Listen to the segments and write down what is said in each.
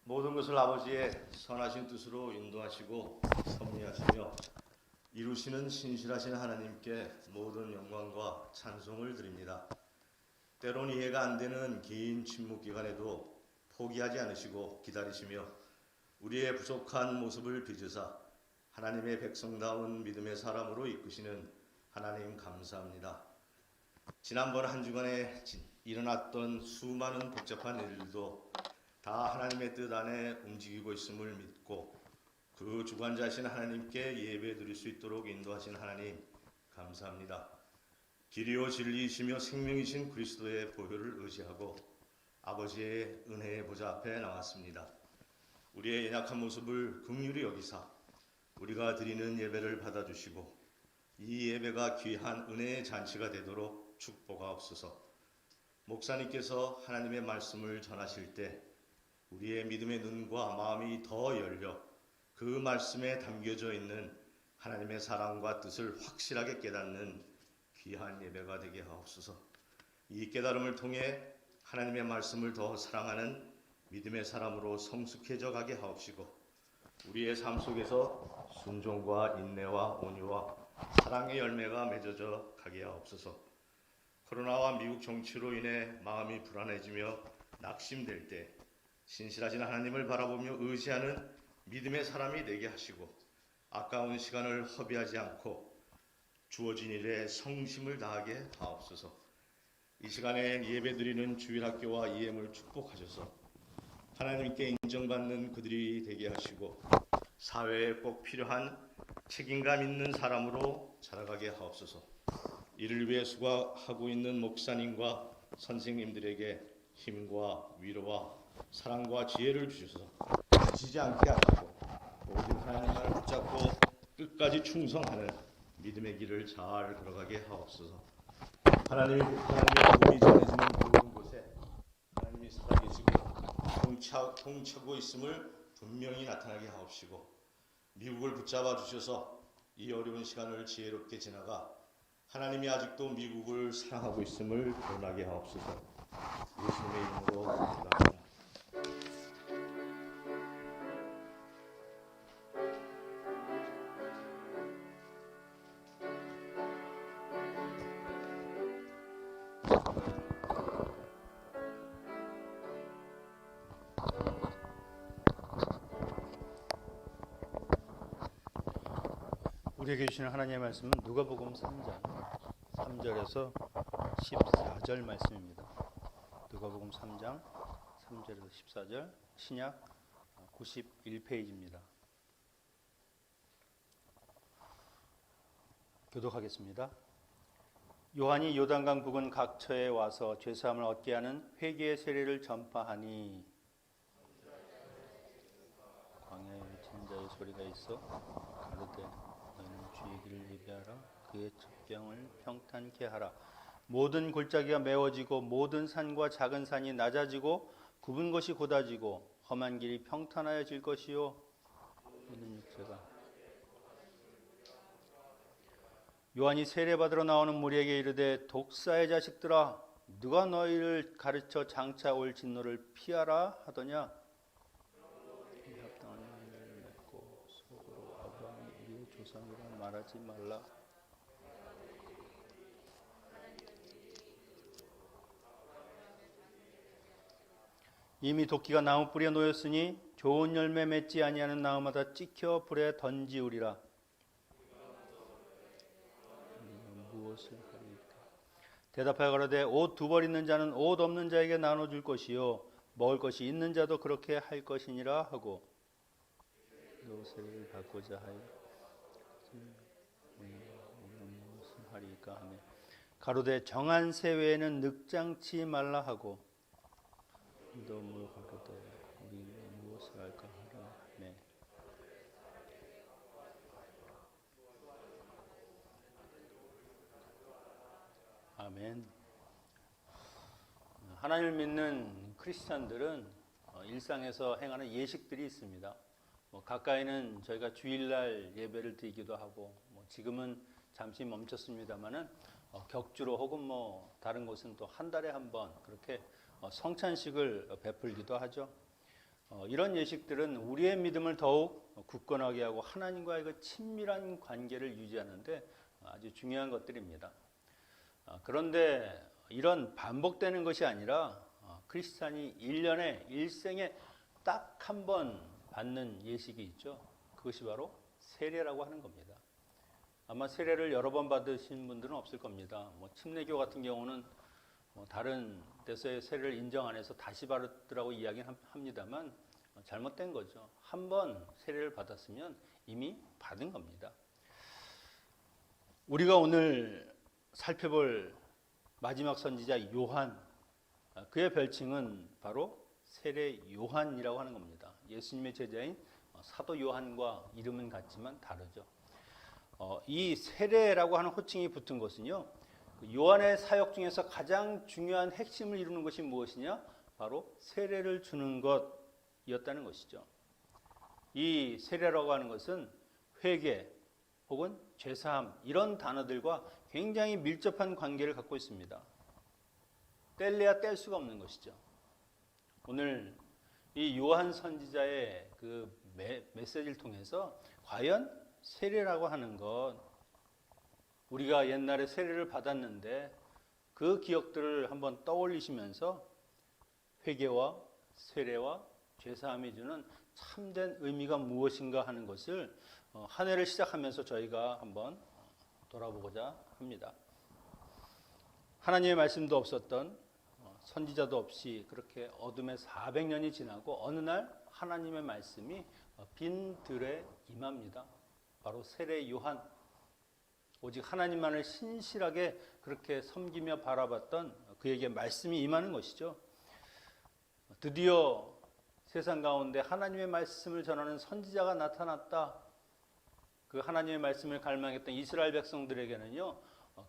모든 것을 아버지의 선하신 뜻으로 인도하시고 섭리하시며 이루시는 신실하신 하나님께 모든 영광과 찬송을 드립니다. 때론 이해가 안 되는 긴 침묵 기간에도 포기하지 않으시고 기다리시며 우리의 부족한 모습을 빚으사 하나님의 백성다운 믿음의 사람으로 이끄시는 하나님 감사합니다. 지난번 한 주간에 일어났던 수많은 복잡한 일들도 다 하나님의 뜻 안에 움직이고 있음을 믿고 그 주관자신 하나님께 예배 드릴 수 있도록 인도하신 하나님 감사합니다. 길이요 진리이시며 생명이신 그리스도의 보혈을 의지하고 아버지의 은혜의 보좌 앞에 나왔습니다. 우리의 연약한 모습을 긍휼히 여기사 우리가 드리는 예배를 받아주시고 이 예배가 귀한 은혜의 잔치가 되도록 축복하옵소서. 목사님께서 하나님의 말씀을 전하실 때 우리의 믿음의 눈과 마음이 더 열려 그 말씀에 담겨져 있는 하나님의 사랑과 뜻을 확실하게 깨닫는 귀한 예배가 되게 하옵소서. 이 깨달음을 통해 하나님의 말씀을 더 사랑하는 믿음의 사람으로 성숙해져 가게 하옵시고 우리의 삶 속에서 순종과 인내와 온유와 사랑의 열매가 맺어져 가게 하옵소서. 코로나와 미국 정치로 인해 마음이 불안해지며 낙심될 때 신실하신 하나님을 바라보며 의지하는 믿음의 사람이 되게 하시고 아까운 시간을 허비하지 않고 주어진 일에 성심을 다하게 하옵소서. 이 시간에 예배드리는 주일학교와 EM을 축복하셔서 하나님께 인정받는 그들이 되게 하시고 사회에 꼭 필요한 책임감 있는 사람으로 자라가게 하옵소서. 이를 위해 수고하고 있는 목사님과 선생님들에게 힘과 위로와 사랑과 지혜를 주셔서 지치지 않게 하시고 오직 하나님만을 붙잡고 끝까지 충성하는 믿음의 길을 잘 걸어가게 하옵소서. 하나님의 복음이 전해지는 모든 곳에 하나님이 살아계시고 통치하고 있음을 분명히 나타나게 하옵시고 미국을 붙잡아 주셔서 이 어려운 시간을 지혜롭게 지나가 하나님이 아직도 미국을 사랑하고 있음을 드러나게 하옵소서. 예수님의 이름으로 기도합니다. 우리에게 주시는 하나님의 말씀은 누가복음 3장 3절에서 14절 말씀입니다. 누가복음 3장 3절에서 14절 신약 91페이지입니다. 교독하겠습니다. 요한이 요단강 부근 각처에 와서 죄사함을 얻게 하는 회개의 세례를 전파하니 광야에 외친 자의 소리가 있어 가르되 너희는 주의 길을 예비하라 그의 첩경을 평탄케 하라. 모든 골짜기가 메워지고 모든 산과 작은 산이 낮아지고 굽은 것이 곧아지고 험한 길이 평탄하여질 것이요. 이는 육체가 요한이 세례받으러 나오는 무리에게 이르되 독사의 자식들아 누가 너희를 가르쳐 장차 올 진노를 피하라 하더냐. 합당한 일을 맺고 속으로 아브라함이 우리의 조상이라 말하지 말라. 이미 도끼가 나무 뿌리에 놓였으니 좋은 열매 맺지 아니하는 나무마다 찍혀 불에 던지우리라. 무엇을 하리까? 대답하여 가로되 옷 두 벌 있는 자는 옷 없는 자에게 나눠줄 것이요 먹을 것이 있는 자도 그렇게 할 것이니라 하고 옷을 받고자 하여 무엇을 하리까 하며 가로되 정한 새 외에는 늑장치 말라 하고 또 물어가로되 우리 무엇을 할까 하라 하매 아멘. 하나님을 믿는 크리스찬들은 일상에서 행하는 예식들이 있습니다. 가까이는 저희가 주일날 예배를 드리기도 하고 지금은 잠시 멈췄습니다만은 격주로 혹은 다른 곳은 또 한 달에 한 번 그렇게 성찬식을 베풀기도 하죠. 이런 예식들은 우리의 믿음을 더욱 굳건하게 하고 하나님과의 그 친밀한 관계를 유지하는데 아주 중요한 것들입니다. 그런데 이런 반복되는 것이 아니라 크리스찬이 1년에 일생에 딱 한 번 받는 예식이 있죠. 그것이 바로 세례라고 하는 겁니다. 아마 세례를 여러 번 받으신 분들은 없을 겁니다. 침례교 같은 경우는 다른 데서의 세례를 인정 안 해서 다시 받으라고 이야기는 합니다만 잘못된 거죠. 한 번 세례를 받았으면 이미 받은 겁니다. 우리가 오늘 살펴볼 마지막 선지자 요한, 그의 별칭은 바로 세례 요한이라고 하는 겁니다. 예수님의 제자인 사도 요한과 이름은 같지만 다르죠. 이 세례라고 하는 호칭이 붙은 것은요, 요한의 사역 중에서 가장 중요한 핵심을 이루는 것이 무엇이냐? 바로 세례를 주는 것이었다는 것이죠. 이 세례라고 하는 것은 회개 혹은 죄사함 이런 단어들과 굉장히 밀접한 관계를 갖고 있습니다. 뗄래야 뗄 수가 없는 것이죠. 오늘 이 요한 선지자의 그 메시지를 통해서 과연 세례라고 하는 것, 우리가 옛날에 세례를 받았는데 그 기억들을 한번 떠올리시면서 회개와 세례와 죄사함이 주는 참된 의미가 무엇인가 하는 것을 한 해를 시작하면서 저희가 한번 돌아보고자 합니다. 하나님의 말씀도 없었던 선지자도 없이 그렇게 어둠의 400년이 지나고 어느 날 하나님의 말씀이 빈 들에 임합니다. 바로 세례 요한, 오직 하나님만을 신실하게 그렇게 섬기며 바라봤던 그에게 말씀이 임하는 것이죠. 드디어 세상 가운데 하나님의 말씀을 전하는 선지자가 나타났다. 그 하나님의 말씀을 갈망했던 이스라엘 백성들에게는요,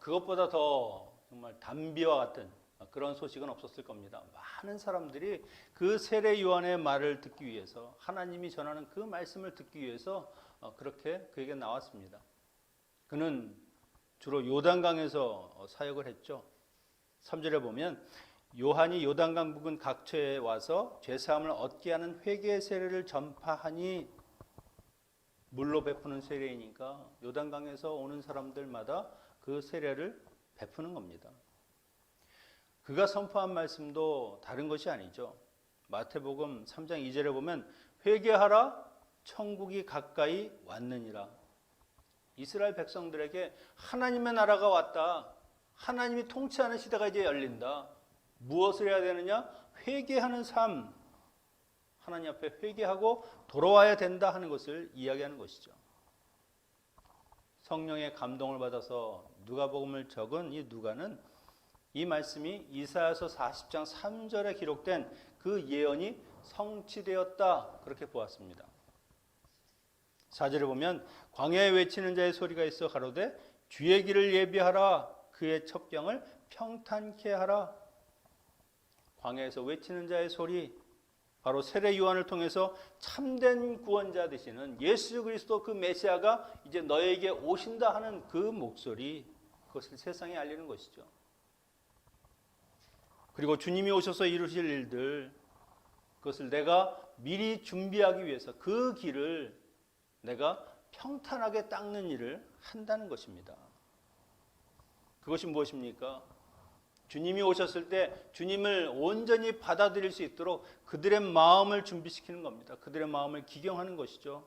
그것보다 더 정말 담비와 같은 그런 소식은 없었을 겁니다. 많은 사람들이 그 세례 요한의 말을 듣기 위해서, 하나님이 전하는 그 말씀을 듣기 위해서 그렇게 그에게 나왔습니다. 그는 주로 요단강에서 사역을 했죠. 3절에 보면 요한이 요단강 부근 각처에 와서 죄사함을 얻게 하는 회개의 세례를 전파하니, 물로 베푸는 세례이니까 요단강에서 오는 사람들마다 그 세례를 베푸는 겁니다. 그가 선포한 말씀도 다른 것이 아니죠. 마태복음 3장 2절에 보면 회개하라 천국이 가까이 왔느니라. 이스라엘 백성들에게 하나님의 나라가 왔다. 하나님이 통치하는 시대가 이제 열린다. 무엇을 해야 되느냐? 회개하는 삶. 하나님 앞에 회개하고 돌아와야 된다 하는 것을 이야기하는 것이죠. 성령의 감동을 받아서 누가복음을 적은 이 누가는 이 말씀이 이사야서 40장 3절에 기록된 그 예언이 성취되었다 그렇게 보았습니다. 4절에 보면 광야에 외치는 자의 소리가 있어 가로되 주의 길을 예비하라, 그의 첩경을 평탄케 하라. 광야에서 외치는 자의 소리, 바로 세례 요한을 통해서 참된 구원자 되시는 예수 그리스도 그 메시아가 이제 너에게 오신다 하는 그 목소리, 그것을 세상에 알리는 것이죠. 그리고 주님이 오셔서 이루실 일들, 그것을 내가 미리 준비하기 위해서 그 길을 내가 평탄하게 닦는 일을 한다는 것입니다. 그것이 무엇입니까? 주님이 오셨을 때 주님을 온전히 받아들일 수 있도록 그들의 마음을 준비시키는 겁니다. 그들의 마음을 기경하는 것이죠.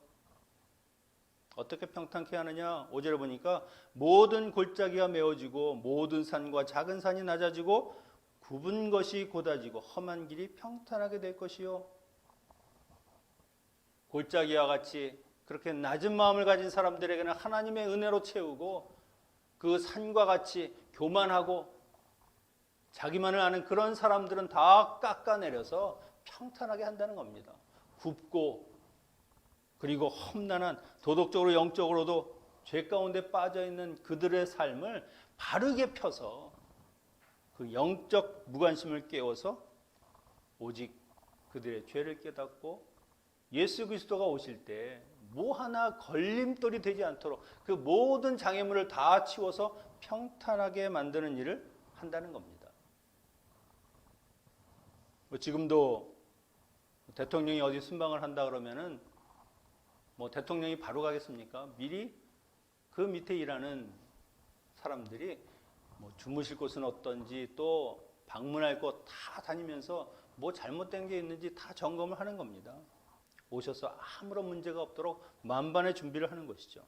어떻게 평탄케 하느냐? 5절에 보니까 모든 골짜기가 메워지고 모든 산과 작은 산이 낮아지고 굽은 것이 곧아지고 험한 길이 평탄하게 될 것이요. 골짜기와 같이 그렇게 낮은 마음을 가진 사람들에게는 하나님의 은혜로 채우고, 그 산과 같이 교만하고 자기만을 아는 그런 사람들은 다 깎아내려서 평탄하게 한다는 겁니다. 굽고 그리고 험난한, 도덕적으로 영적으로도 죄 가운데 빠져있는 그들의 삶을 바르게 펴서 그 영적 무관심을 깨워서 오직 그들의 죄를 깨닫고 예수 그리스도가 오실 때 뭐 하나 걸림돌이 되지 않도록 그 모든 장애물을 다 치워서 평탄하게 만드는 일을 한다는 겁니다. 지금도 대통령이 어디 순방을 한다 그러면은 뭐 대통령이 바로 가겠습니까? 미리 그 밑에 일하는 사람들이 뭐 주무실 곳은 어떤지 또 방문할 곳 다 다니면서 뭐 잘못된 게 있는지 다 점검을 하는 겁니다. 오셔서 아무런 문제가 없도록 만반의 준비를 하는 것이죠.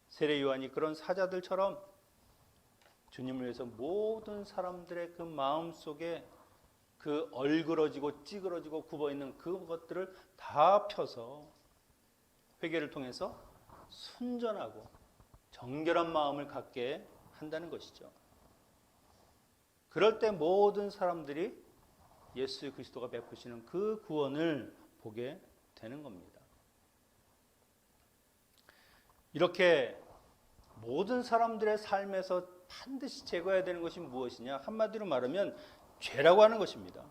세례 요한이 그런 사자들처럼 주님을 위해서 모든 사람들의 그 마음 속에 그 얼그러지고 찌그러지고 굽어있는 그것들을 다 펴서 회개를 통해서 순전하고 정결한 마음을 갖게 한다는 것이죠. 그럴 때 모든 사람들이 예수 그리스도가 베푸시는 그 구원을 보게 되는 겁니다. 이렇게 모든 사람들의 삶에서 반드시 제거해야 되는 것이 무엇이냐? 한마디로 말하면 죄라고 하는 것입니다.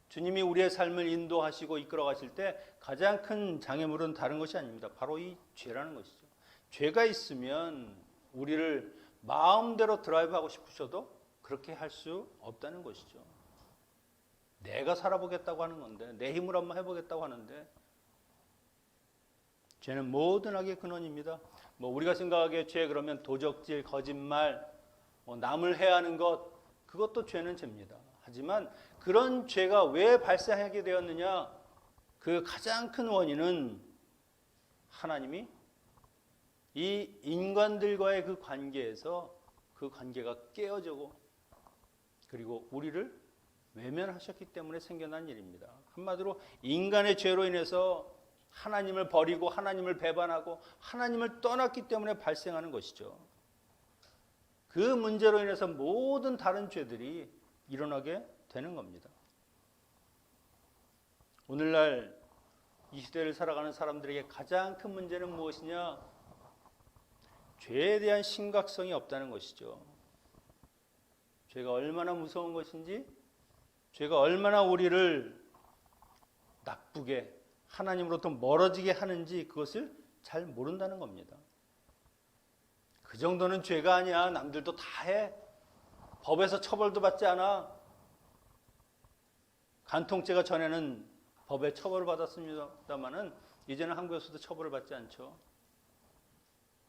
주님이 우리의 삶을 인도하시고 이끌어 가실 때 가장 큰 장애물은 다른 것이 아닙니다. 바로 이 죄라는 것이죠. 죄가 있으면 우리를 마음대로 드라이브하고 싶으셔도 그렇게 할 수 없다는 것이죠. 내가 살아보겠다고 하는 건데, 내 힘으로 한번 해보겠다고 하는데, 죄는 모든 악의 근원입니다. 뭐 우리가 생각하기에 죄 그러면 도적질, 거짓말, 남을 해하는 것, 그것도 죄는 죄입니다. 하지만 그런 죄가 왜 발생하게 되었느냐? 그 가장 큰 원인은 하나님이 이 인간들과의 그 관계에서 그 관계가 깨어지고 그리고 우리를 외면하셨기 때문에 생겨난 일입니다. 한마디로 인간의 죄로 인해서 하나님을 버리고 하나님을 배반하고 하나님을 떠났기 때문에 발생하는 것이죠. 그 문제로 인해서 모든 다른 죄들이 일어나게 되는 겁니다. 오늘날 이 시대를 살아가는 사람들에게 가장 큰 문제는 무엇이냐? 죄에 대한 심각성이 없다는 것이죠. 죄가 얼마나 무서운 것인지, 죄가 얼마나 우리를 나쁘게 하나님으로부터 멀어지게 하는지 그것을 잘 모른다는 겁니다. 그 정도는 죄가 아니야. 남들도 다 해. 법에서 처벌도 받지 않아. 간통죄가 전에는 법에 처벌을 받았습니다만은 이제는 한국에서도 처벌을 받지 않죠.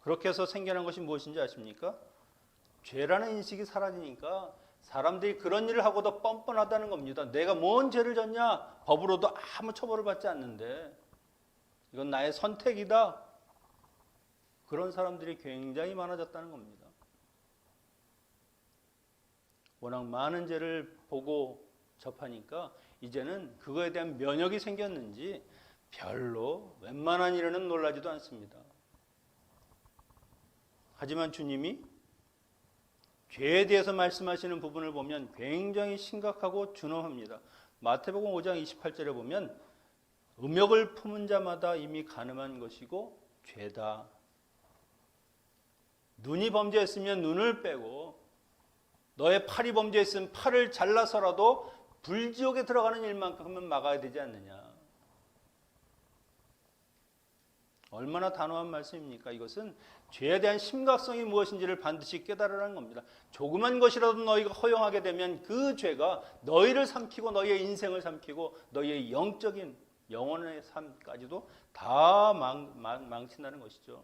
그렇게 해서 생겨난 것이 무엇인지 아십니까? 죄라는 인식이 사라지니까 사람들이 그런 일을 하고도 뻔뻔하다는 겁니다. 내가 뭔 죄를 졌냐? 법으로도 아무 처벌을 받지 않는데 이건 나의 선택이다. 그런 사람들이 굉장히 많아졌다는 겁니다. 워낙 많은 죄를 보고 접하니까 이제는 그거에 대한 면역이 생겼는지 별로 웬만한 일에는 놀라지도 않습니다. 하지만 주님이 죄에 대해서 말씀하시는 부분을 보면 굉장히 심각하고 준엄합니다. 마태복음 5장 28절에 보면 음욕을 품은 자마다 이미 간음한 것이고 죄다. 눈이 범죄했으면 눈을 빼고 너의 팔이 범죄했으면 팔을 잘라서라도 불지옥에 들어가는 일만큼은 막아야 되지 않느냐. 얼마나 단호한 말씀입니까? 이것은 죄에 대한 심각성이 무엇인지를 반드시 깨달으라는 겁니다. 조그만 것이라도 너희가 허용하게 되면 그 죄가 너희를 삼키고 너희의 인생을 삼키고 너희의 영적인 영혼의 삶까지도 다 망친다는 것이죠.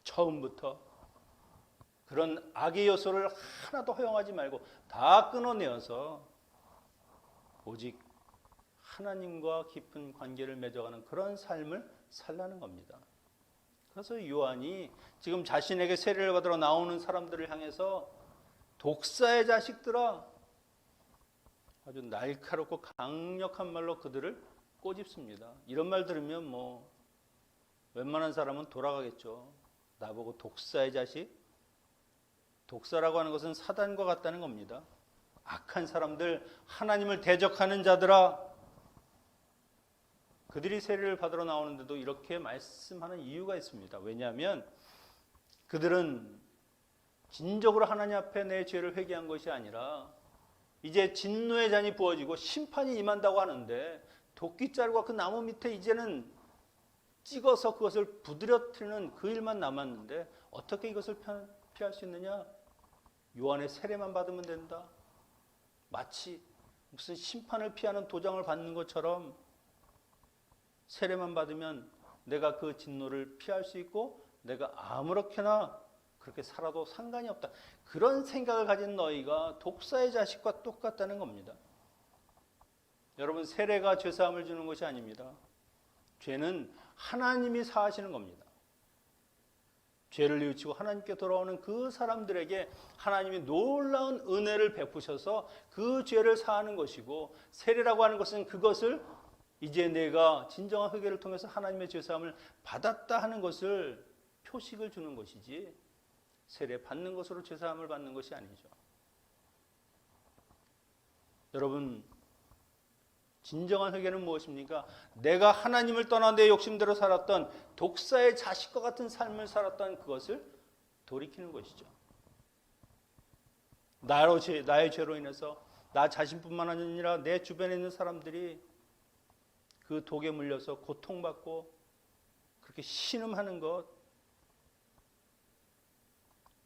처음부터 그런 악의 요소를 하나도 허용하지 말고 다 끊어내어서 오직 하나님과 깊은 관계를 맺어가는 그런 삶을 살라는 겁니다. 그래서 요한이 지금 자신에게 세례를 받으러 나오는 사람들을 향해서 독사의 자식들아, 아주 날카롭고 강력한 말로 그들을 꼬집습니다. 이런 말 들으면 뭐 웬만한 사람은 돌아가겠죠. 나보고 독사의 자식? 독사라고 하는 것은 사단과 같다는 겁니다. 악한 사람들, 하나님을 대적하는 자들아, 그들이 세례를 받으러 나오는데도 이렇게 말씀하는 이유가 있습니다. 왜냐하면 그들은 진정으로 하나님 앞에 내 죄를 회개한 것이 아니라 이제 진노의 잔이 부어지고 심판이 임한다고 하는데 도끼자루가 그 나무 밑에 이제는 찍어서 그것을 부드러뜨리는 그 일만 남았는데 어떻게 이것을 피할 수 있느냐? 요한의 세례만 받으면 된다. 마치 무슨 심판을 피하는 도장을 받는 것처럼 세례만 받으면 내가 그 진노를 피할 수 있고 내가 아무렇게나 그렇게 살아도 상관이 없다. 그런 생각을 가진 너희가 독사의 자식과 똑같다는 겁니다. 여러분, 세례가 죄사함을 주는 것이 아닙니다. 죄는 하나님이 사하시는 겁니다. 죄를 뉘우치고 하나님께 돌아오는 그 사람들에게 하나님이 놀라운 은혜를 베푸셔서 그 죄를 사하는 것이고, 세례라고 하는 것은 그것을 이제 내가 진정한 회개를 통해서 하나님의 죄사함을 받았다 하는 것을 표식을 주는 것이지, 세례 받는 것으로 죄사함을 받는 것이 아니죠. 여러분, 진정한 회개는 무엇입니까? 내가 하나님을 떠나 내 욕심대로 살았던 독사의 자식과 같은 삶을 살았던 그것을 돌이키는 것이죠. 나의 죄로 인해서 나 자신뿐만 아니라 내 주변에 있는 사람들이 그 독에 물려서 고통받고 그렇게 신음하는 것,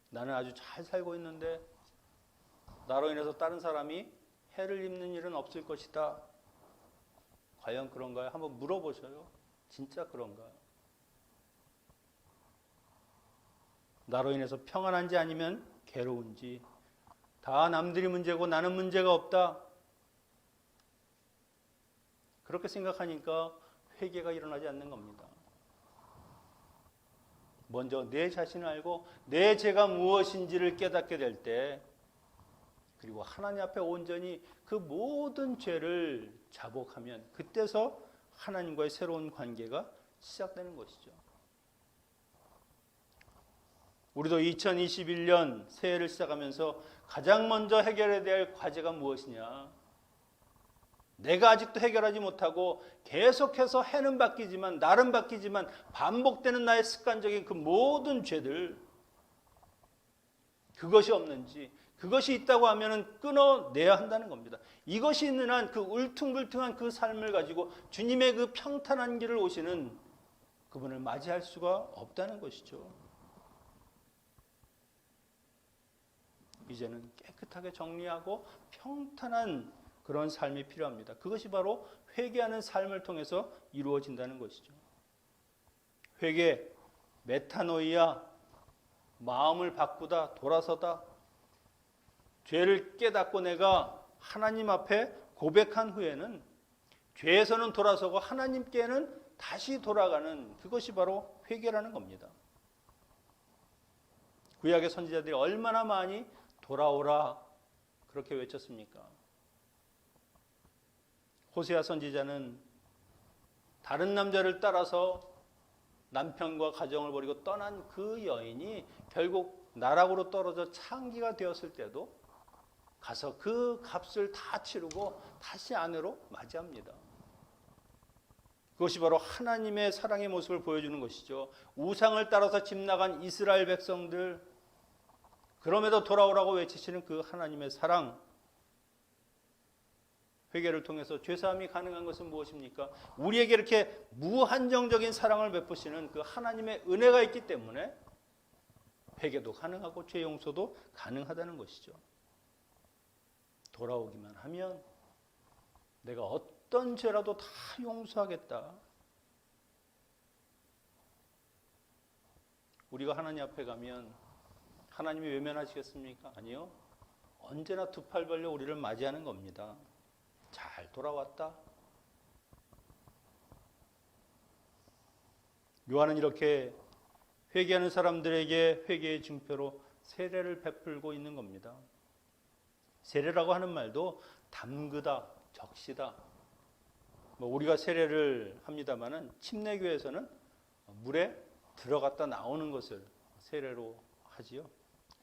나는 아주 잘 살고 있는데 나로 인해서 다른 사람이 해를 입는 일은 없을 것이다. 과연 그런가요? 한번 물어보셔요. 진짜 그런가요? 나로 인해서 평안한지 아니면 괴로운지, 다 남들이 문제고 나는 문제가 없다. 그렇게 생각하니까 회개가 일어나지 않는 겁니다. 먼저 내 자신을 알고 내 죄가 무엇인지를 깨닫게 될 때, 그리고 하나님 앞에 온전히 그 모든 죄를 자복하면 그때서 하나님과의 새로운 관계가 시작되는 것이죠. 우리도 2021년 새해를 시작하면서 가장 먼저 해결해야 될 과제가 무엇이냐? 내가 아직도 해결하지 못하고 계속해서 해는 바뀌지만, 날은 바뀌지만 반복되는 나의 습관적인 그 모든 죄들, 그것이 없는지, 그것이 있다고 하면 끊어내야 한다는 겁니다. 이것이 있는 한 그 울퉁불퉁한 그 삶을 가지고 주님의 그 평탄한 길을 오시는 그분을 맞이할 수가 없다는 것이죠. 이제는 깨끗하게 정리하고 평탄한 그런 삶이 필요합니다. 그것이 바로 회개하는 삶을 통해서 이루어진다는 것이죠. 회개, 메타노이아, 마음을 바꾸다, 돌아서다, 죄를 깨닫고 내가 하나님 앞에 고백한 후에는 죄에서는 돌아서고 하나님께는 다시 돌아가는, 그것이 바로 회개라는 겁니다. 구약의 선지자들이 얼마나 많이 돌아오라 그렇게 외쳤습니까? 호세아 선지자는 다른 남자를 따라서 남편과 가정을 버리고 떠난 그 여인이 결국 나락으로 떨어져 창기가 되었을 때도 가서 그 값을 다 치르고 다시 아내로 맞이합니다. 그것이 바로 하나님의 사랑의 모습을 보여주는 것이죠. 우상을 따라서 집 나간 이스라엘 백성들, 그럼에도 돌아오라고 외치시는 그 하나님의 사랑, 회개를 통해서 죄사함이 가능한 것은 무엇입니까? 우리에게 이렇게 무한정적인 사랑을 베푸시는 그 하나님의 은혜가 있기 때문에 회개도 가능하고 죄 용서도 가능하다는 것이죠. 돌아오기만 하면 내가 어떤 죄라도 다 용서하겠다. 우리가 하나님 앞에 가면 하나님이 외면하시겠습니까? 아니요. 언제나 두 팔 벌려 우리를 맞이하는 겁니다. 잘 돌아왔다. 요한은 이렇게 회개하는 사람들에게 회개의 증표로 세례를 베풀고 있는 겁니다. 세례라고 하는 말도 담그다, 적시다. 우리가 세례를 합니다마는 침례교에서는 물에 들어갔다 나오는 것을 세례로 하지요.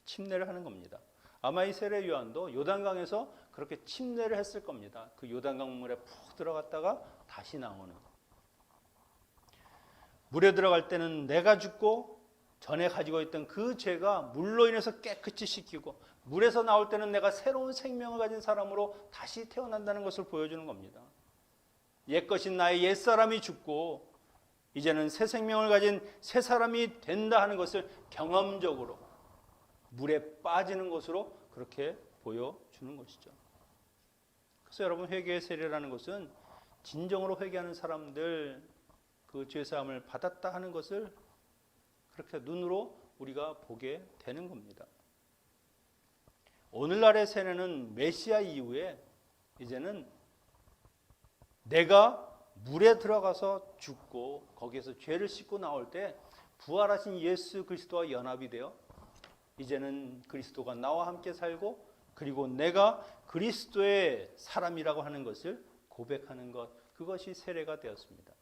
침례를 하는 겁니다. 아마 이 세례 요한도 요단강에서 그렇게 침례를 했을 겁니다. 그 요단강 물에 푹 들어갔다가 다시 나오는. 물에 들어갈 때는 내가 죽고 전에 가지고 있던 그 죄가 물로 인해서 깨끗이 씻기고, 물에서 나올 때는 내가 새로운 생명을 가진 사람으로 다시 태어난다는 것을 보여주는 겁니다. 옛것인 나의 옛사람이 죽고 이제는 새 생명을 가진 새 사람이 된다 하는 것을 경험적으로, 물에 빠지는 것으로 그렇게 보여주는 것이죠. 그래서 여러분, 회개의 세례라는 것은 진정으로 회개하는 사람들, 그 죄사함을 받았다 하는 것을 그렇게 눈으로 우리가 보게 되는 겁니다. 오늘날의 세례는 메시아 이후에 이제는 내가 물에 들어가서 죽고 거기에서 죄를 씻고 나올 때 부활하신 예수 그리스도와 연합이 되어 이제는 그리스도가 나와 함께 살고 그리고 내가 그리스도의 사람이라고 하는 것을 고백하는 것, 그것이 세례가 되었습니다.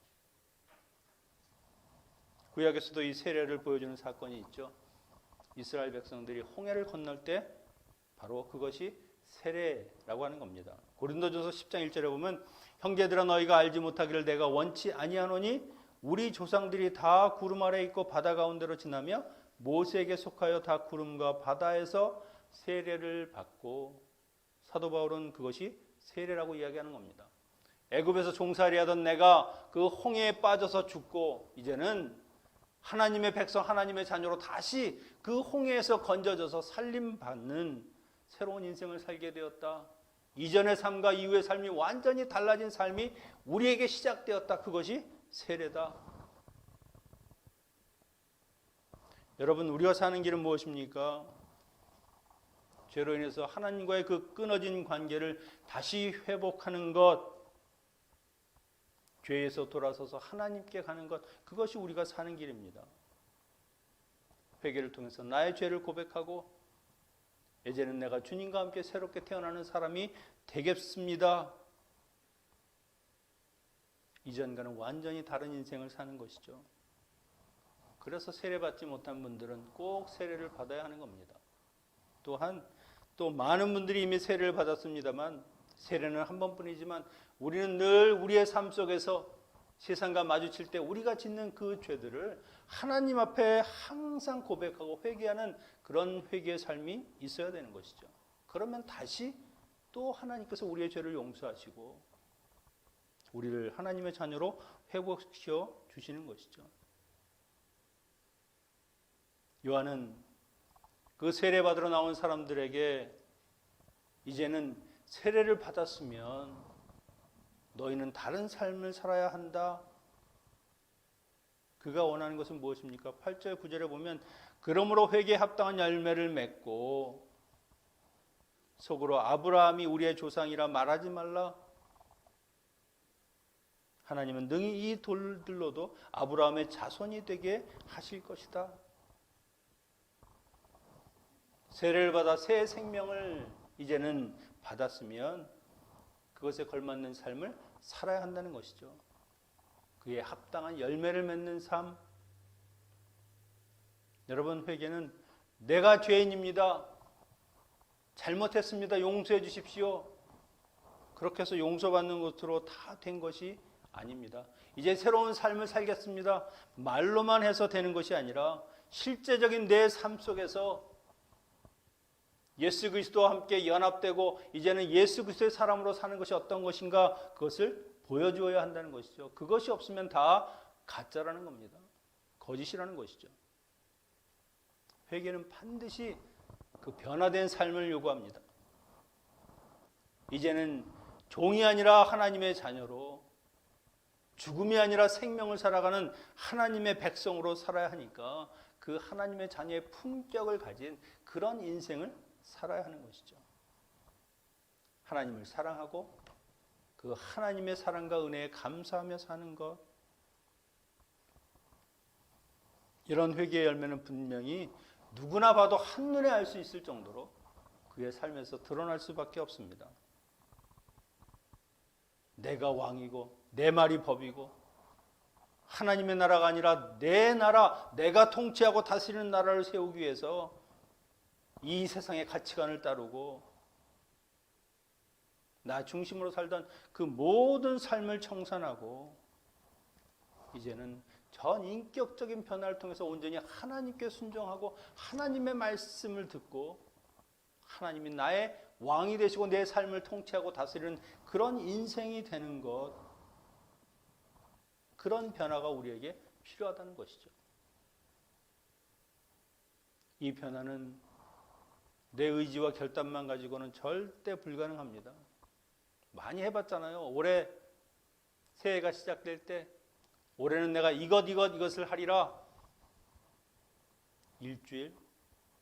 구약에서도 이 세례를 보여주는 사건이 있죠. 이스라엘 백성들이 홍해를 건널 때 바로 그것이 세례라고 하는 겁니다. 고린도전서 10장 1절에 보면 형제들아 너희가 알지 못하기를 내가 원치 아니하노니 우리 조상들이 다 구름 아래 있고 바다 가운데로 지나며 모세에게 속하여 다 구름과 바다에서 세례를 받고, 사도 바울은 그것이 세례라고 이야기하는 겁니다. 애굽에서 종살이하던 내가 그 홍해에 빠져서 죽고 이제는 하나님의 백성, 하나님의 자녀로 다시 그 홍해에서 건져져서 살림받는 새로운 인생을 살게 되었다. 이전의 삶과 이후의 삶이 완전히 달라진 삶이 우리에게 시작되었다. 그것이 세례다. 여러분, 우리가 사는 길은 무엇입니까? 죄로 인해서 하나님과의 그 끊어진 관계를 다시 회복하는 것, 죄에서 돌아서서 하나님께 가는 것, 그것이 우리가 사는 길입니다. 회개를 통해서 나의 죄를 고백하고 이제는 내가 주님과 함께 새롭게 태어나는 사람이 되겠습니다. 이전과는 완전히 다른 인생을 사는 것이죠. 그래서 세례받지 못한 분들은 꼭 세례를 받아야 하는 겁니다. 또한 또 많은 분들이 이미 세례를 받았습니다만 세례는 한 번뿐이지만 우리는 늘 우리의 삶 속에서 세상과 마주칠 때 우리가 짓는 그 죄들을 하나님 앞에 항상 고백하고 회개하는 그런 회개의 삶이 있어야 되는 것이죠. 그러면 다시 또 하나님께서 우리의 죄를 용서하시고 우리를 하나님의 자녀로 회복시켜 주시는 것이죠. 요한은 그 세례 받으러 나온 사람들에게 이제는 세례를 받았으면 너희는 다른 삶을 살아야 한다. 그가 원하는 것은 무엇입니까? 8절 9절에 보면 그러므로 회개에 합당한 열매를 맺고 속으로 아브라함이 우리의 조상이라 말하지 말라. 하나님은 능히 이 돌들로도 아브라함의 자손이 되게 하실 것이다. 세례를 받아 새 생명을 이제는 받았으면 그것에 걸맞는 삶을 살아야 한다는 것이죠. 그에 합당한 열매를 맺는 삶. 여러분, 회개는 내가 죄인입니다. 잘못했습니다. 용서해 주십시오. 그렇게 해서 용서받는 것으로 다 된 것이 아닙니다. 이제 새로운 삶을 살겠습니다. 말로만 해서 되는 것이 아니라 실제적인 내 삶 속에서 예수 그리스도와 함께 연합되고 이제는 예수 그리스도의 사람으로 사는 것이 어떤 것인가, 그것을 보여주어야 한다는 것이죠. 그것이 없으면 다 가짜라는 겁니다. 거짓이라는 것이죠. 회개는 반드시 그 변화된 삶을 요구합니다. 이제는 종이 아니라 하나님의 자녀로, 죽음이 아니라 생명을 살아가는 하나님의 백성으로 살아야 하니까 그 하나님의 자녀의 품격을 가진 그런 인생을 살아야 하는 것이죠. 하나님을 사랑하고 그 하나님의 사랑과 은혜에 감사하며 사는 것. 이런 회개의 열매는 분명히 누구나 봐도 한눈에 알 수 있을 정도로 그의 삶에서 드러날 수밖에 없습니다. 내가 왕이고 내 말이 법이고 하나님의 나라가 아니라 내 나라, 내가 통치하고 다스리는 나라를 세우기 위해서 이 세상의 가치관을 따르고 나 중심으로 살던 그 모든 삶을 청산하고 이제는 전 인격적인 변화를 통해서 온전히 하나님께 순종하고 하나님의 말씀을 듣고 하나님이 나의 왕이 되시고 내 삶을 통치하고 다스리는 그런 인생이 되는 것, 그런 변화가 우리에게 필요하다는 것이죠. 이 변화는 내 의지와 결단만 가지고는 절대 불가능합니다. 많이 해봤잖아요. 올해 새해가 시작될 때 올해는 내가 이것을 하리라. 일주일,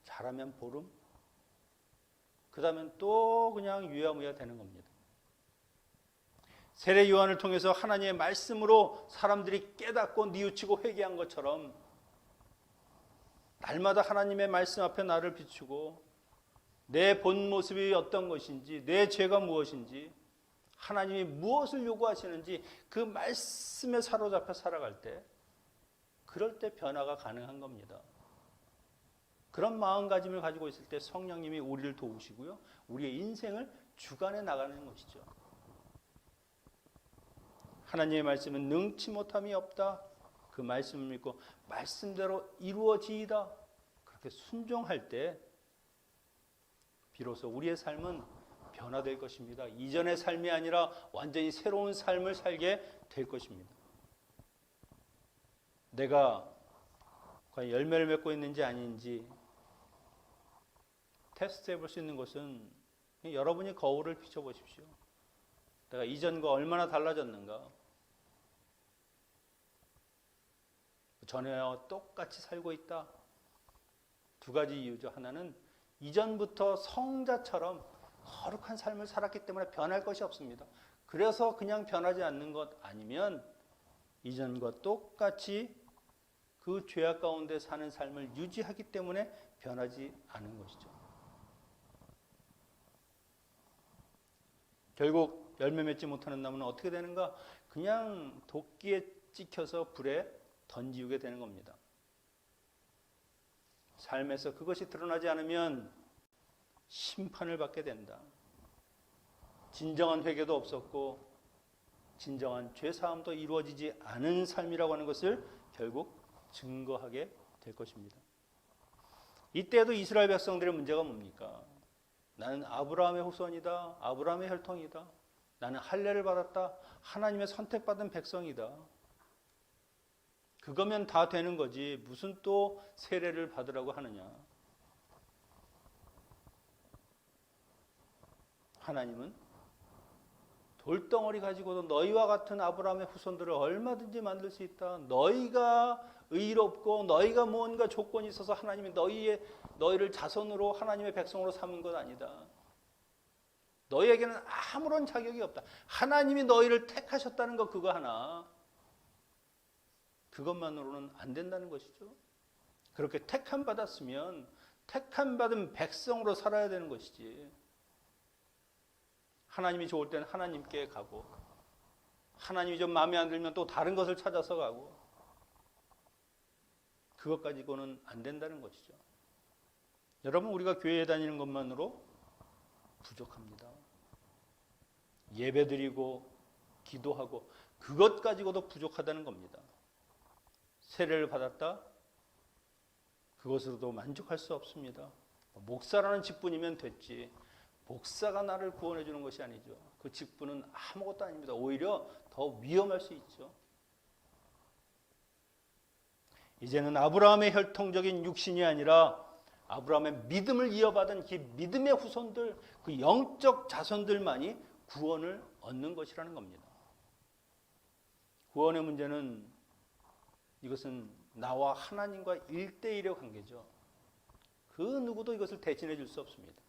잘하면 보름, 그 다음엔 또 그냥 유야무야 되는 겁니다. 세례 요한을 통해서 하나님의 말씀으로 사람들이 깨닫고 뉘우치고 회개한 것처럼 날마다 하나님의 말씀 앞에 나를 비추고 내 본 모습이 어떤 것인지, 내 죄가 무엇인지, 하나님이 무엇을 요구하시는지 그 말씀에 사로잡혀 살아갈 때, 그럴 때 변화가 가능한 겁니다. 그런 마음가짐을 가지고 있을 때 성령님이 우리를 도우시고요, 우리의 인생을 주관해 나가는 것이죠. 하나님의 말씀은 능치 못함이 없다. 그 말씀을 믿고 말씀대로 이루어지이다. 그렇게 순종할 때 비로소 우리의 삶은 변화될 것입니다. 이전의 삶이 아니라 완전히 새로운 삶을 살게 될 것입니다. 내가 과연 열매를 맺고 있는지 아닌지 테스트해 볼 수 있는 것은 여러분이 거울을 비춰보십시오. 내가 이전과 얼마나 달라졌는가? 전에와 똑같이 살고 있다. 두 가지 이유죠. 하나는 이전부터 성자처럼 거룩한 삶을 살았기 때문에 변할 것이 없습니다. 그래서 그냥 변하지 않는 것 아니면 이전과 똑같이 그 죄악 가운데 사는 삶을 유지하기 때문에 변하지 않은 것이죠. 결국 열매 맺지 못하는 나무는 어떻게 되는가? 그냥 도끼에 찍혀서 불에 던지우게 되는 겁니다. 삶에서 그것이 드러나지 않으면 심판을 받게 된다. 진정한 회개도 없었고 진정한 죄사함도 이루어지지 않은 삶이라고 하는 것을 결국 증거하게 될 것입니다. 이때도 이스라엘 백성들의 문제가 뭡니까? 나는 아브라함의 후손이다. 아브라함의 혈통이다. 나는 할례를 받았다. 하나님의 선택받은 백성이다. 그거면 다 되는 거지 무슨 또 세례를 받으라고 하느냐. 하나님은 돌덩어리 가지고도 너희와 같은 아브라함의 후손들을 얼마든지 만들 수 있다. 너희가 의롭고 너희가 무언가 조건이 있어서 하나님이 너희를 자손으로 하나님의 백성으로 삼은 것 아니다. 너희에게는 아무런 자격이 없다. 하나님이 너희를 택하셨다는 것 그거 하나. 그것만으로는 안 된다는 것이죠. 그렇게 택함 받았으면 택함 받은 백성으로 살아야 되는 것이지. 하나님이 좋을 때는 하나님께 가고 하나님이 좀 마음에 안 들면 또 다른 것을 찾아서 가고 그것 가지고는 안 된다는 것이죠. 여러분 우리가 교회에 다니는 것만으로 부족합니다. 예배드리고 기도하고 그것 가지고도 부족하다는 겁니다. 세례를 받았다? 그것으로도 만족할 수 없습니다. 목사라는 직분이면 됐지. 목사가 나를 구원해 주는 것이 아니죠. 그 직분은 아무것도 아닙니다. 오히려 더 위험할 수 있죠. 이제는 아브라함의 혈통적인 육신이 아니라 아브라함의 믿음을 이어받은 그 믿음의 후손들, 그 영적 자손들만이 구원을 얻는 것이라는 겁니다. 구원의 문제는 이것은 나와 하나님과 1대1의 관계죠. 그 누구도 이것을 대신해 줄 수 없습니다.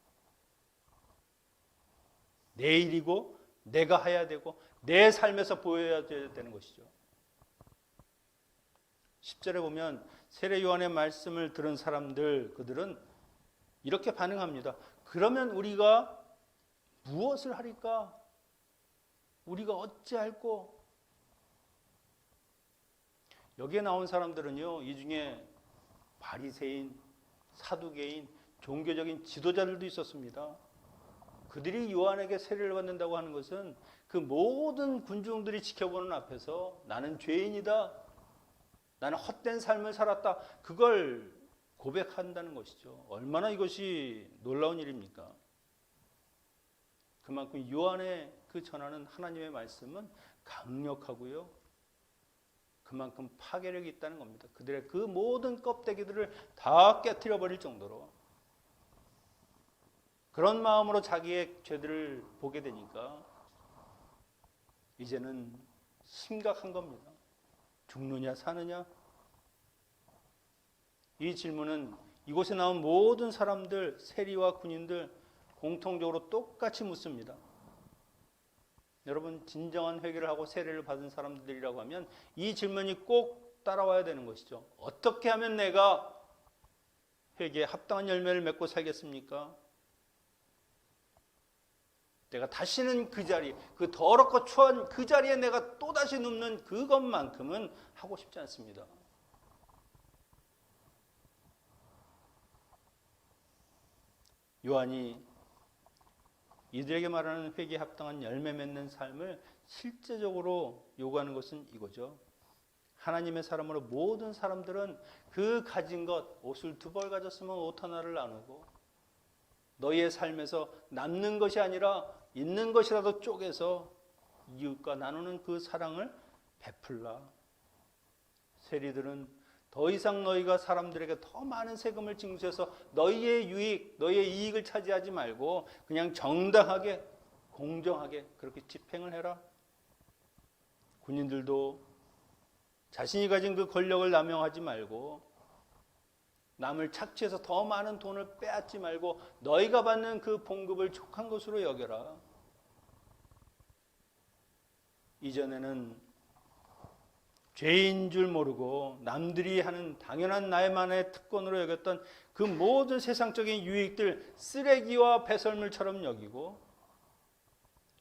내 일이고 내가 해야 되고 내 삶에서 보여야 되는 것이죠. 10절에 보면 세례 요한의 말씀을 들은 사람들 그들은 이렇게 반응합니다. 그러면 우리가 무엇을 하리까? 우리가 어찌할꼬? 여기에 나온 사람들은요, 이 중에 바리새인, 사두개인, 종교적인 지도자들도 있었습니다. 그들이 요한에게 세례를 받는다고 하는 것은 그 모든 군중들이 지켜보는 앞에서 나는 죄인이다. 나는 헛된 삶을 살았다. 그걸 고백한다는 것이죠. 얼마나 이것이 놀라운 일입니까? 그만큼 요한의 그 전하는 하나님의 말씀은 강력하고요. 그만큼 파괴력이 있다는 겁니다. 그들의 그 모든 껍데기들을 다 깨트려 버릴 정도로. 그런 마음으로 자기의 죄들을 보게 되니까 이제는 심각한 겁니다. 죽느냐 사느냐? 이 질문은 이곳에 나온 모든 사람들, 세리와 군인들 공통적으로 똑같이 묻습니다. 여러분, 진정한 회개를 하고 세례를 받은 사람들이라고 하면 이 질문이 꼭 따라와야 되는 것이죠. 어떻게 하면 내가 회개에 합당한 열매를 맺고 살겠습니까? 내가 다시는 그 자리, 그 더럽고 추한 그 자리에 내가 또다시 눕는 그것만큼은 하고 싶지 않습니다. 요한이 이들에게 말하는 회개에 합당한 열매 맺는 삶을 실제적으로 요구하는 것은 이거죠. 하나님의 사람으로 모든 사람들은 그 가진 것, 옷을 2벌 가졌으면 옷 하나를 나누고 너희의 삶에서 남는 것이 아니라 있는 것이라도 쪼개서 이웃과 나누는 그 사랑을 베풀라. 세리들은 더 이상 너희가 사람들에게 더 많은 세금을 징수해서 너희의 유익, 너희의 이익을 차지하지 말고 그냥 정당하게, 공정하게 그렇게 집행을 해라. 군인들도 자신이 가진 그 권력을 남용하지 말고 남을 착취해서 더 많은 돈을 빼앗지 말고 너희가 받는 그 봉급을 족한 것으로 여겨라. 이전에는 죄인 줄 모르고 남들이 하는 당연한 나의만의 특권으로 여겼던 그 모든 세상적인 유익들 쓰레기와 배설물처럼 여기고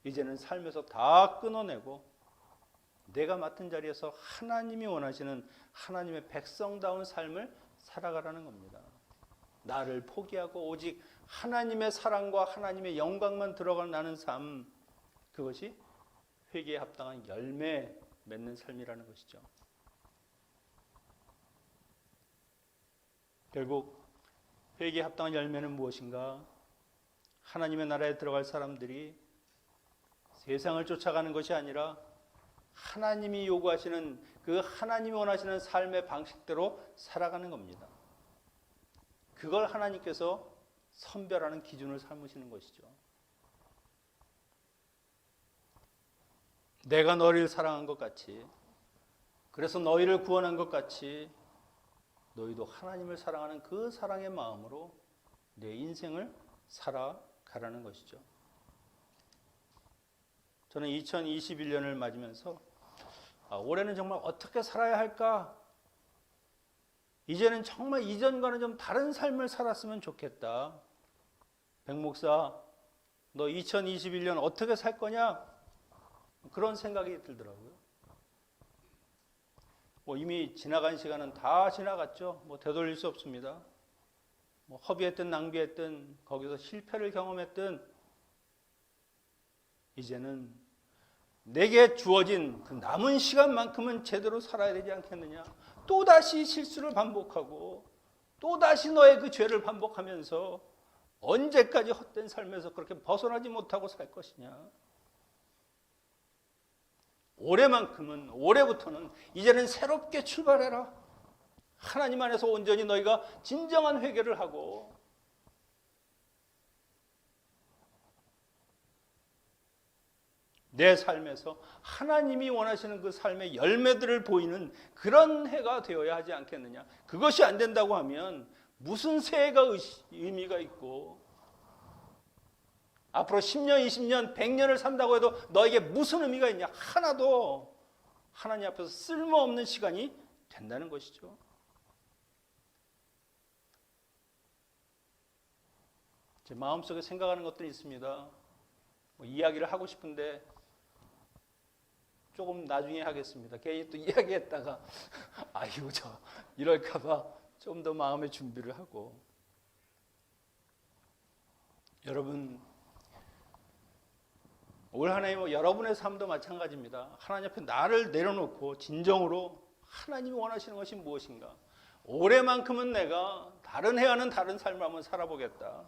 이제는 삶에서 다 끊어내고 내가 맡은 자리에서 하나님이 원하시는 하나님의 백성다운 삶을 살아가라는 겁니다. 나를 포기하고 오직 하나님의 사랑과 하나님의 영광만 들어가는 삶, 그것이 회개에 합당한 열매 맺는 삶이라는 것이죠. 결국 회개에 합당한 열매는 무엇인가? 하나님의 나라에 들어갈 사람들이 세상을 쫓아가는 것이 아니라 하나님이 요구하시는 그 하나님이 원하시는 삶의 방식대로 살아가는 겁니다. 그걸 하나님께서 선별하는 기준을 삼으시는 것이죠. 내가 너희를 사랑한 것 같이, 그래서 너희를 구원한 것 같이 너희도 하나님을 사랑하는 그 사랑의 마음으로 내 인생을 살아가라는 것이죠. 저는 2021년을 맞으면서 올해는 정말 어떻게 살아야 할까? 이제는 정말 이전과는 좀 다른 삶을 살았으면 좋겠다. 백 목사, 너 2021년 어떻게 살 거냐? 그런 생각이 들더라고요. 이미 지나간 시간은 다 지나갔죠. 되돌릴 수 없습니다. 허비했든 낭비했든 거기서 실패를 경험했든 이제는 내게 주어진 그 남은 시간만큼은 제대로 살아야 되지 않겠느냐. 또다시 실수를 반복하고 또다시 너의 그 죄를 반복하면서 언제까지 헛된 삶에서 그렇게 벗어나지 못하고 살 것이냐. 올해부터는 이제는 새롭게 출발해라. 하나님 안에서 온전히 너희가 진정한 회개를 하고 내 삶에서 하나님이 원하시는 그 삶의 열매들을 보이는 그런 해가 되어야 하지 않겠느냐. 그것이 안 된다고 하면 무슨 새해가 의미가 있고 앞으로 10년, 20년, 100년을 산다고 해도 너에게 무슨 의미가 있냐. 하나도 하나님 앞에서 쓸모없는 시간이 된다는 것이죠. 제 마음속에 생각하는 것들이 있습니다. 이야기를 하고 싶은데 조금 나중에 하겠습니다. 괜히 또 이야기했다가 아이고 이럴까 봐 좀 더 마음의 준비를 하고. 여러분, 올 한 해 여러분의 삶도 마찬가지입니다. 하나님 앞에 나를 내려놓고 진정으로 하나님이 원하시는 것이 무엇인가. 올해만큼은 내가 다른 해와는 다른 삶을 한번 살아보겠다.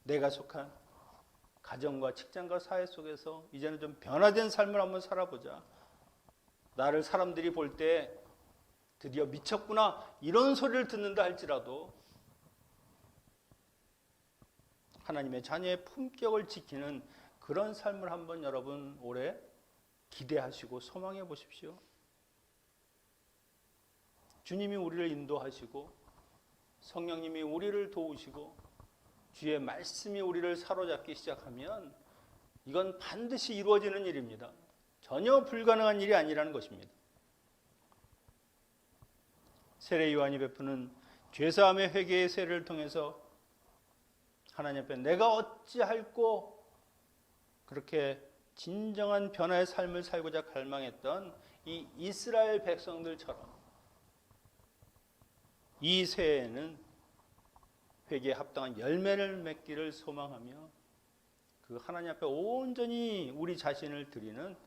내가 속한 가정과 직장과 사회 속에서 이제는 좀 변화된 삶을 한번 살아보자. 나를 사람들이 볼 때 드디어 미쳤구나 이런 소리를 듣는다 할지라도 하나님의 자녀의 품격을 지키는 그런 삶을 한번 여러분 올해 기대하시고 소망해 보십시오. 주님이 우리를 인도하시고 성령님이 우리를 도우시고 주의 말씀이 우리를 사로잡기 시작하면 이건 반드시 이루어지는 일입니다. 전혀 불가능한 일이 아니라는 것입니다. 세례 요한이 베푸는 죄사함의 회개의 세례를 통해서 하나님 앞에 내가 어찌할꼬 그렇게 진정한 변화의 삶을 살고자 갈망했던 이 이스라엘 백성들처럼 이 새해에는 회개에 합당한 열매를 맺기를 소망하며 그 하나님 앞에 온전히 우리 자신을 드리는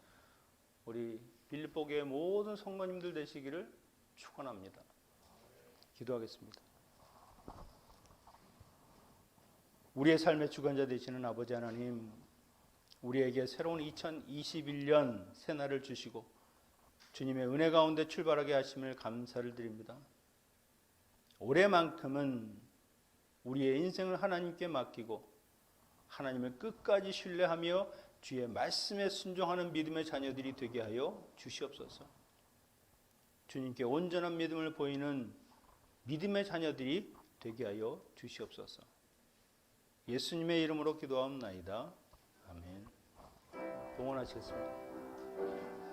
우리 빌립보교의 모든 성도님들 되시기를 축원합니다. 기도하겠습니다. 우리의 삶의 주관자 되시는 아버지 하나님, 우리에게 새로운 2021년 새날을 주시고 주님의 은혜 가운데 출발하게 하심을 감사를 드립니다. 올해만큼은 우리의 인생을 하나님께 맡기고 하나님을 끝까지 신뢰하며 주의 말씀에 순종하는 믿음의 자녀들이 되게 하여 주시옵소서. 주님께 온전한 믿음을 보이는 믿음의 자녀들이 되게 하여 주시옵소서. 예수님의 이름으로 기도하옵나이다. 아멘. 봉헌하시겠습니다.